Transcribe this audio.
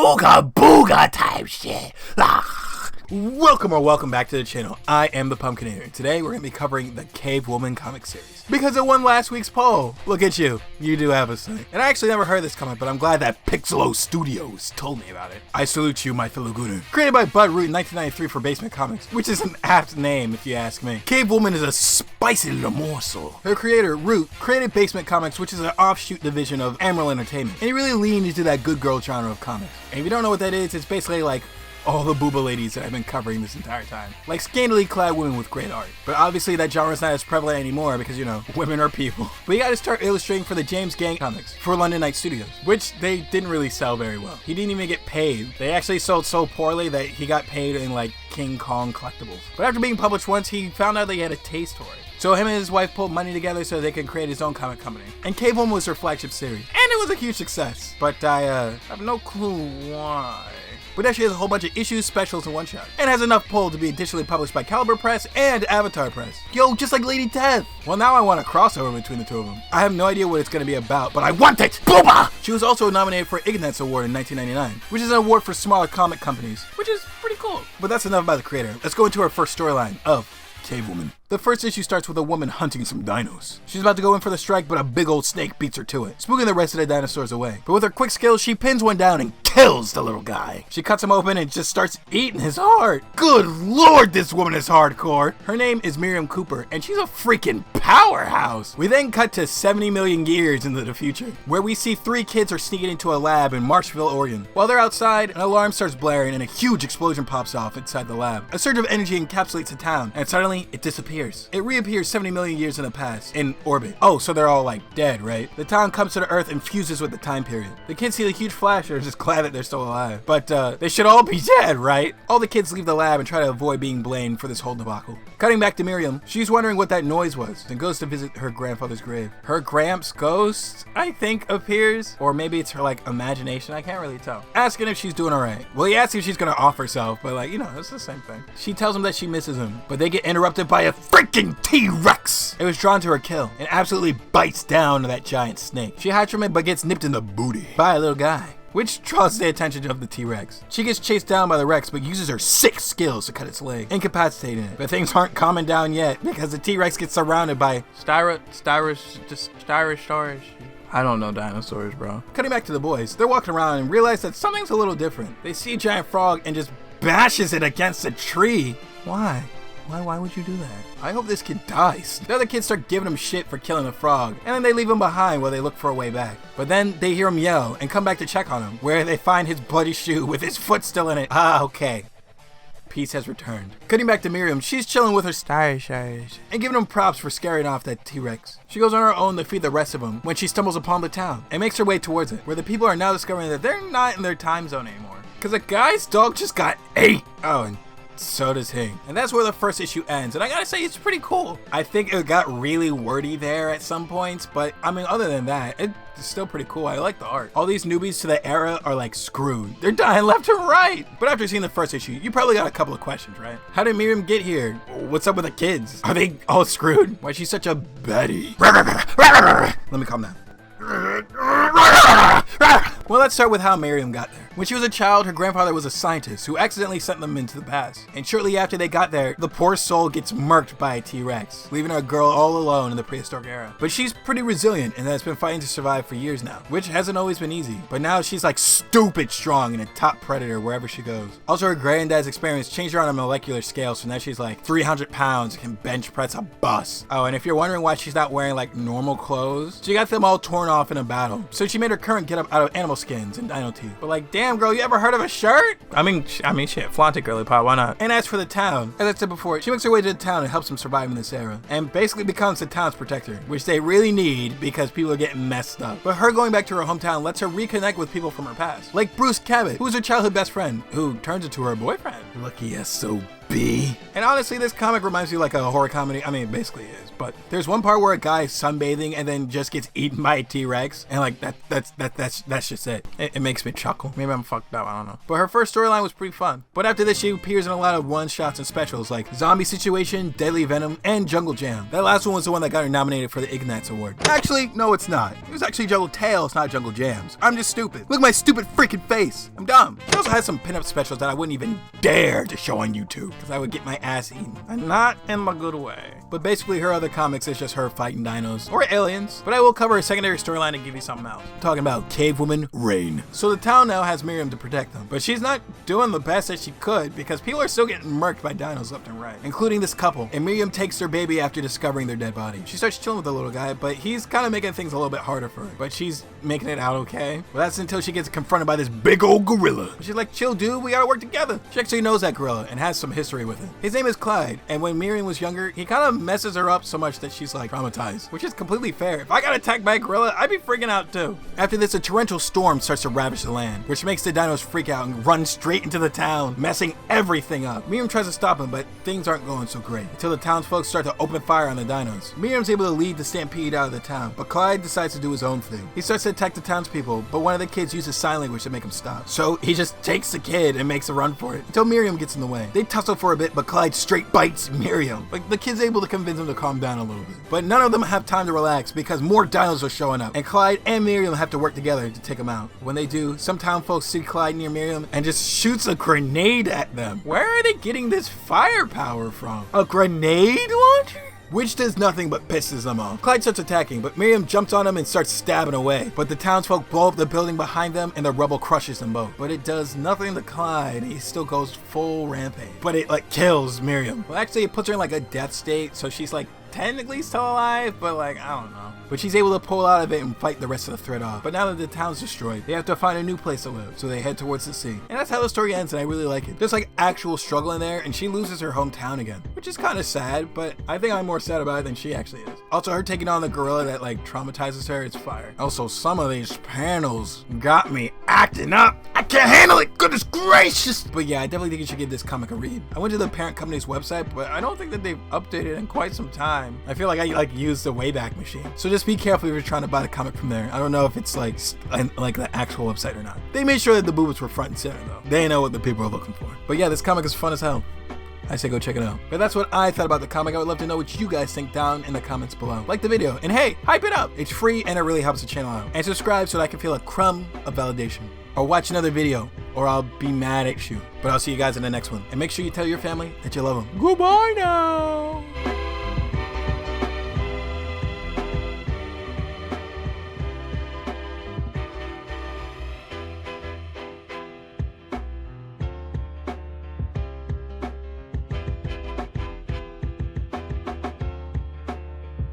ooga booga type shit. Welcome back to the channel. I am the Pumpkinator. Today we're going to be covering the Cavewoman comic series. Because it won last week's poll. Look at you. You do have a say. And I actually never heard this comic, but I'm glad that Pixelo Studios told me about it. I salute you, my fellow gooner. Created by Bud Root in 1993 for Basement Comics, which is an apt name if you ask me. Cavewoman is a spicy little morsel. Her creator, Root, created Basement Comics, which is an offshoot division of Emerald Entertainment. And he really leaned into that good girl genre of comics. And if you don't know what that is, it's basically like all the booba ladies that I've been covering this entire time. Like scantily clad women with great art. But obviously that genre is not as prevalent anymore because, you know, women are people. But he got to start illustrating for the James Gang comics for London Knight Studios, which they didn't really sell very well. He didn't even get paid. They actually sold so poorly that he got paid in like King Kong collectibles. But after being published once, he found out that he had a taste for it. So him and his wife pulled money together so they could create his own comic company. And Cavewoman was her flagship series. And it was a huge success. But I have no clue why. But actually has a whole bunch of issues, specials, and one-shot. And has enough pull to be additionally published by Caliber Press and Avatar Press. Yo, just like Lady Death. Well, now I want a crossover between the two of them. I have no idea what it's going to be about, but I want it! Booba! She was also nominated for Ignatz Award in 1999, which is an award for smaller comic companies, which is pretty cool. But that's enough about the creator. Let's go into our first storyline of Cavewoman. The first issue starts with a woman hunting some dinos. She's about to go in for the strike, but a big old snake beats her to it, spooking the rest of the dinosaurs away. But with her quick skills, she pins one down and kills the little guy. She cuts him open and just starts eating his heart. Good lord, this woman is hardcore. Her name is Miriam Cooper, and she's a freaking powerhouse. We then cut to 70 million years into the future, where we see three kids are sneaking into a lab in Marshville, Oregon. While they're outside, an alarm starts blaring and a huge explosion pops off inside the lab. A surge of energy encapsulates the town, and suddenly it disappears. It reappears 70 million years in the past, in orbit. Oh, so they're all like dead, right? The town comes to the Earth and fuses with the time period. The kids see the huge flash and are just glad that they're still alive. But they should all be dead, right? All the kids leave the lab and try to avoid being blamed for this whole debacle. Cutting back to Miriam, she's wondering what that noise was and goes to visit her grandfather's grave. Her Gramps' ghost, I think, appears. Or maybe it's her like imagination, I can't really tell. Asking if she's doing alright. Well, he asks if she's gonna off herself, but like, you know, it's the same thing. She tells him that she misses him, but they get interrupted by a freaking T-Rex! It was drawn to her kill and absolutely bites down that giant snake. She hides from it but gets nipped in the booty by a little guy, which draws the attention of the T-Rex. She gets chased down by the Rex but uses her 6 skills to cut its leg, incapacitating it. But things aren't calming down yet because the T-Rex gets surrounded by Styrosaurus. I don't know dinosaurs, bro. Cutting back to the boys, they're walking around and realize that something's a little different. They see a giant frog and just bashes it against a tree. Why? Why would you do that? I hope this kid dies. The other kids start giving him shit for killing the frog, and then they leave him behind while they look for a way back. But then they hear him yell and come back to check on him, where they find his bloody shoe with his foot still in it. Ah, okay. Peace has returned. Cutting back to Miriam, she's chilling with her Styrosaurus and giving him props for scaring off that T-Rex. She goes on her own to feed the rest of them when she stumbles upon the town and makes her way towards it, where the people are now discovering that they're not in their time zone anymore. Because a guy's dog just got ate. Oh, and so does he. And that's where the first issue ends. And I gotta say, it's pretty cool. I think it got really wordy there at some points, but I mean, other than that, it's still pretty cool. I like the art. All these newbies to the era are like screwed. They're dying left and right. But after seeing the first issue, you probably got a couple of questions, right? How did Miriam get here? What's up with the kids? Are they all screwed? Why is she such a baddie? Let me calm down. Well, let's start with how Miriam got there. When she was a child, her grandfather was a scientist who accidentally sent them into the past. And shortly after they got there, the poor soul gets murked by a T-Rex, leaving our girl all alone in the prehistoric era. But she's pretty resilient and has been fighting to survive for years now, which hasn't always been easy. But now she's like stupid strong and a top predator wherever she goes. Also, her granddad's experience changed her on a molecular scale, so now she's like 300 pounds and can bench press a bus. Oh, and if you're wondering why she's not wearing like normal clothes, she got them all torn off in a battle. So she made her current getup out of animal skins and dino teeth. But like, damn girl, you ever heard of a shirt? I mean shit, flaunt it, girly pop, why not? And as for the town, as I said before, she makes her way to the town and helps them survive in this era, and basically becomes the town's protector, which they really need because people are getting messed up. But her going back to her hometown lets her reconnect with people from her past, like Bruce Cabot, who's her childhood best friend, who turns into her boyfriend. Lucky as so be? And honestly, this comic reminds me like a horror comedy. I mean, it basically is. But there's one part where a guy is sunbathing and then just gets eaten by a T-Rex. And like that's just it. It makes me chuckle. Maybe I'm fucked up, I don't know. But her first storyline was pretty fun. But after this, she appears in a lot of one-shots and specials like Zombie Situation, Deadly Venom, and Jungle Jam. That last one was the one that got her nominated for the Ignites Award. Actually, no it's not. It was actually Jungle Tales, not Jungle Jams. I'm just stupid. Look at my stupid freaking face. I'm dumb. She also has some pinup specials that I wouldn't even dare to show on YouTube because I would get my ass eaten. And not in a good way. But basically her other comics is just her fighting dinos or aliens. But I will cover a secondary storyline and give you something else. I'm talking about Cavewoman Rain. So the town now has Miriam to protect them, but she's not doing the best that she could because people are still getting murked by dinos left and right, including this couple. And Miriam takes their baby after discovering their dead body. She starts chilling with the little guy, but he's kind of making things a little bit harder for her. But she's making it out okay. Well, that's until she gets confronted by this big old gorilla. She's like, chill dude, we gotta work together. She actually knows that gorilla and has some history with it. His name is Clyde, and when Miriam was younger, he kind of messes her up so much that she's like traumatized, which is completely fair. If I got attacked by a gorilla, I'd be freaking out too. After this, a torrential storm starts to ravage the land, which makes the dinos freak out and run straight into the town, messing everything up. Miriam tries to stop him, but things aren't going so great until the townsfolk start to open fire on the dinos. Miriam's able to lead the stampede out of the town, but Clyde decides to do his own thing. He starts to attack the townspeople, but one of the kids uses sign language to make him stop. So he just takes the kid and makes a run for it until Miriam gets in the way. They tussle for a bit, but Clyde straight bites Miriam. Like, the kid's able to convince him to calm down a little bit. But none of them have time to relax because more dinos are showing up, and Clyde and Miriam have to work together to take them out. When they do, some town folks see Clyde near Miriam and just shoots a grenade at them. Where are they getting this firepower from? A grenade launcher? Which does nothing but pisses them off. Clyde starts attacking, but Miriam jumps on him and starts stabbing away. But the townsfolk blow up the building behind them and the rubble crushes them both. But it does nothing to Clyde. He still goes full rampage. But it like kills Miriam. Well, actually it puts her in like a death state, so she's like technically still alive, but like, I don't know. But she's able to pull out of it and fight the rest of the threat off. But now that the town's destroyed, they have to find a new place to live, so they head towards the sea. And that's how the story ends, and I really like it. There's like actual struggle in there, and she loses her hometown again, which is kind of sad, but I think I'm more sad about it than she actually is. Also, her taking on the gorilla that like traumatizes her, it's fire. Also, some of these panels got me acting up. I can't handle it, goodness gracious. But yeah, I definitely think you should give this comic a read. I went to the parent company's website, but I don't think that they've updated in quite some time. I feel like I like used the Wayback Machine. So just be careful if you're trying to buy the comic from there. I don't know if it's like the actual website or not. They made sure that the boobs were front and center though. They know what the people are looking for. But yeah, this comic is fun as hell. I say go check it out. But that's what I thought about the comic. I would love to know what you guys think down in the comments below. Like the video, and hey, hype it up. It's free and it really helps the channel out. And subscribe so that I can feel a crumb of validation. Or watch another video, or I'll be mad at you. But I'll see you guys in the next one. And make sure you tell your family that you love them. Goodbye now.